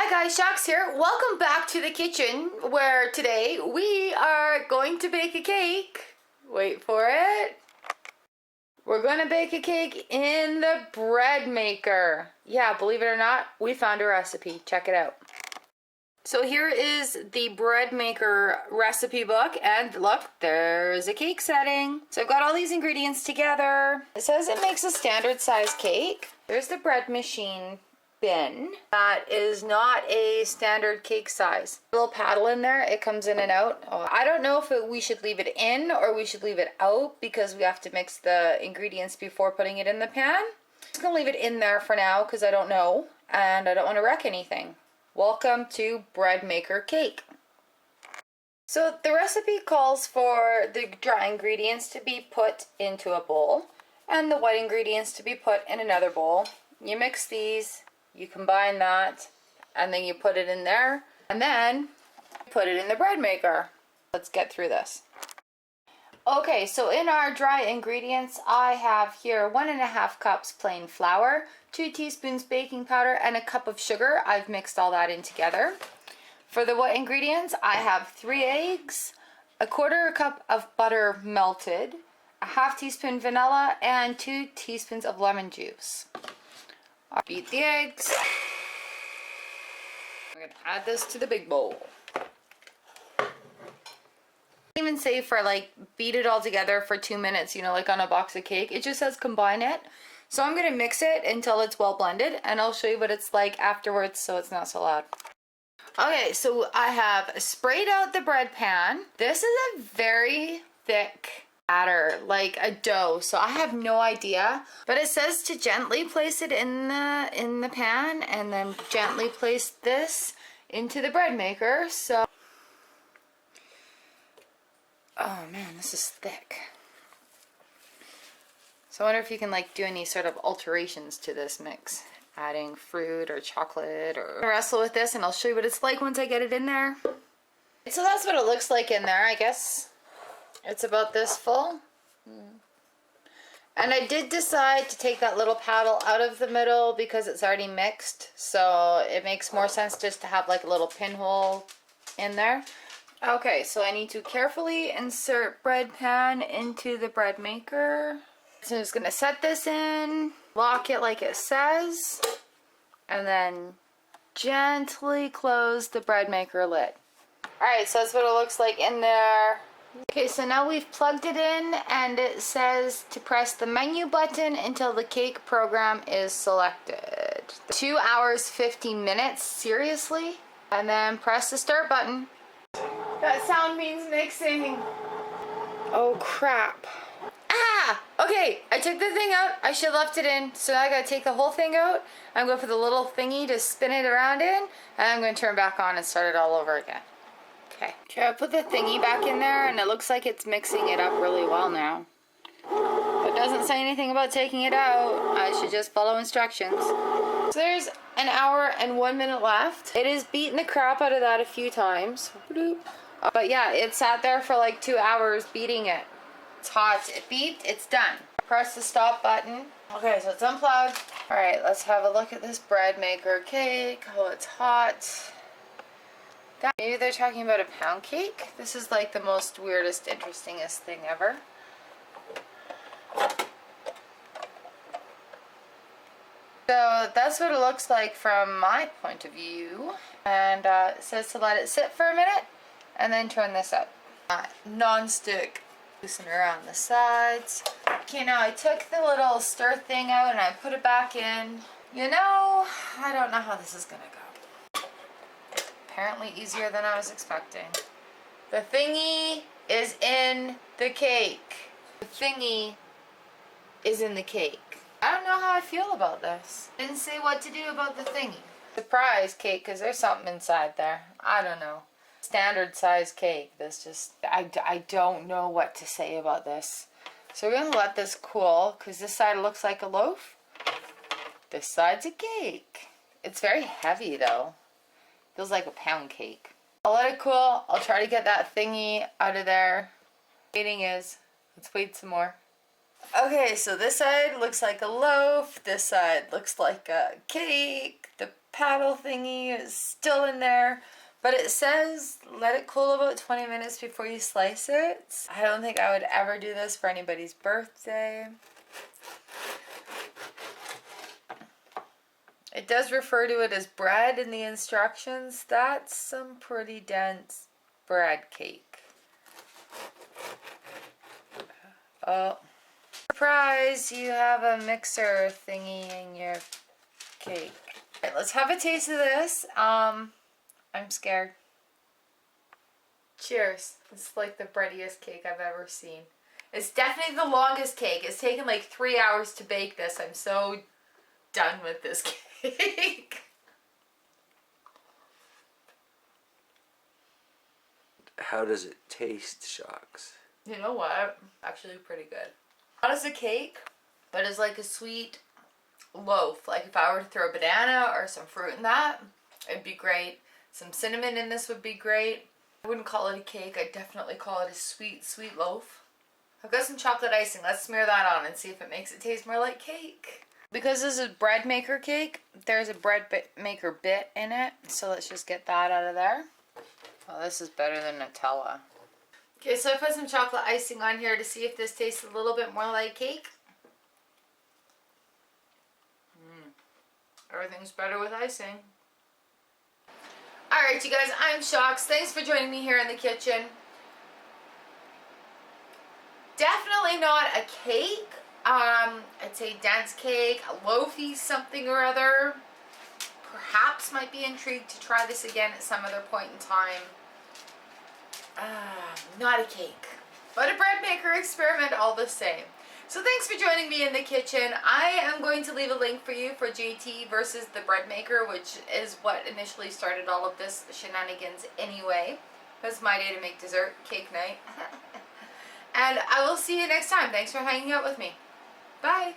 Hi guys, Chox here. Welcome back to the kitchen where today we are going to bake a cake. Wait for it. We're going to bake a cake in the Breadmaker. Yeah, believe it or not, we found a recipe. Check it out. So here is the Breadmaker recipe book, and look, there's a cake setting. So I've got all these ingredients together. It says it makes a standard size cake. There's the bread machine bin. That is not a standard cake size. A little paddle in there, it comes in and out. Oh, I don't know if we should leave it in or we should leave it out because we have to mix the ingredients before putting it in the pan. I'm just gonna leave it in there for now because I don't know and I don't want to wreck anything. Welcome to Breadmaker cake. So the recipe calls for the dry ingredients to be put into a bowl and the wet ingredients to be put in another bowl. You mix these, you combine that, and then you put it in there, and then put it in the Breadmaker. Let's get through this. Okay, so in our dry ingredients, I have here 1.5 cups plain flour, 2 teaspoons baking powder, and a cup of sugar. I've mixed all that in together. For the wet ingredients, I have 3 eggs, 1/4 cup of butter melted, a 1/2 teaspoon vanilla, and 2 teaspoons of lemon juice. I'll beat the eggs. I'm gonna add this to the big bowl. Even say for like beat it all together for 2 minutes, you know, like on a box of cake. It just says combine it. So I'm gonna mix it until it's well blended, and I'll show you what it's like afterwards so it's not so loud. Okay, so I have sprayed out the bread pan. This is a very thick batter, like a dough, so I have no idea, but it says to gently place it in the pan and then gently place this into the Breadmaker. So oh man, this is thick. So I wonder if you can like do any sort of alterations to this mix, adding fruit or chocolate, or wrestle with this, and I'll show you what it's like once I get it in there. So that's what it looks like in there. I guess it's about this full. And I did decide to take that little paddle out of the middle because it's already mixed, so it makes more sense just to have like a little pinhole in there. Okay, so I need to carefully insert bread pan into the Breadmaker. So I'm just gonna set this in, lock it like it says, and then gently close the Breadmaker lid. Alright, so that's what it looks like in there. Okay, so now we've plugged it in and it says to press the menu button until the cake program is selected. 2 hours, 15 minutes, seriously? And then press the start button. That sound means mixing. Oh crap. Ah! Okay, I took the thing out. I should have left it in. So now I gotta take the whole thing out. I'm going for the little thingy to spin it around in. And I'm gonna turn back on and start it all over again. Okay, I put the thingy back in there and it looks like it's mixing it up really well now. It doesn't say anything about taking it out. I should just follow instructions. So there's 1 hour and 1 minute left. It has beaten the crap out of that a few times. But yeah, it sat there for like 2 hours beating it. It's hot, it beeped, it's done. Press the stop button. Okay, so it's unplugged. Alright, let's have a look at this Breadmaker cake. Oh, it's hot. Maybe they're talking about a pound cake? This is like the most weirdest, interestingest thing ever. So that's what it looks like from my point of view. And it says to let it sit for a minute and then turn this up. Non-stick. Loosen around the sides. Okay, now I took the little stir thing out and I put it back in. You know, I don't know how this is gonna go. Apparently easier than I was expecting. The thingy is in the cake. The thingy is in the cake. I don't know how I feel about this. Didn't say what to do about the thingy. Surprise cake, because there's something inside there. I don't know. Standard size cake. This just, I don't know what to say about this. So we're going to let this cool, because this side looks like a loaf. This side's a cake. It's very heavy though. Feels like a pound cake. I'll let it cool. I'll try to get that thingy out of there. Waiting is, let's wait some more. Okay, so this side looks like a loaf. This side looks like a cake. The paddle thingy is still in there. But it says let it cool about 20 minutes before you slice it. I don't think I would ever do this for anybody's birthday. It does refer to it as bread in the instructions. That's some pretty dense bread cake. Oh. Surprise, you have a mixer thingy in your cake. Alright, let's have a taste of this. I'm scared. Cheers. It's like the breadiest cake I've ever seen. It's definitely the longest cake. It's taken like 3 hours to bake this. I'm so done with this cake. How does it taste, Chox? You know what? Actually pretty good. Not as a cake, but as like a sweet loaf. Like if I were to throw a banana or some fruit in that, it'd be great. Some cinnamon in this would be great. I wouldn't call it a cake. I'd definitely call it a sweet, sweet loaf. I've got some chocolate icing. Let's smear that on and see if it makes it taste more like cake. Because this is Breadmaker cake, there's a Breadmaker bit in it. So let's just get that out of there. Oh, this is better than Nutella. Okay, so I put some chocolate icing on here to see if this tastes a little bit more like cake. Everything's better with icing. Alright, you guys, I'm Chox. Thanks for joining me here in the kitchen. Definitely not a cake. I'd say dense cake, a loafy something or other. Perhaps might be intrigued to try this again at some other point in time. Not a cake, but a Breadmaker experiment all the same. So thanks for joining me in the kitchen. I am going to leave a link for you for JT versus the Breadmaker, which is what initially started all of this shenanigans anyway. It was my day to make dessert, cake night. And I will see you next time. Thanks for hanging out with me. Bye.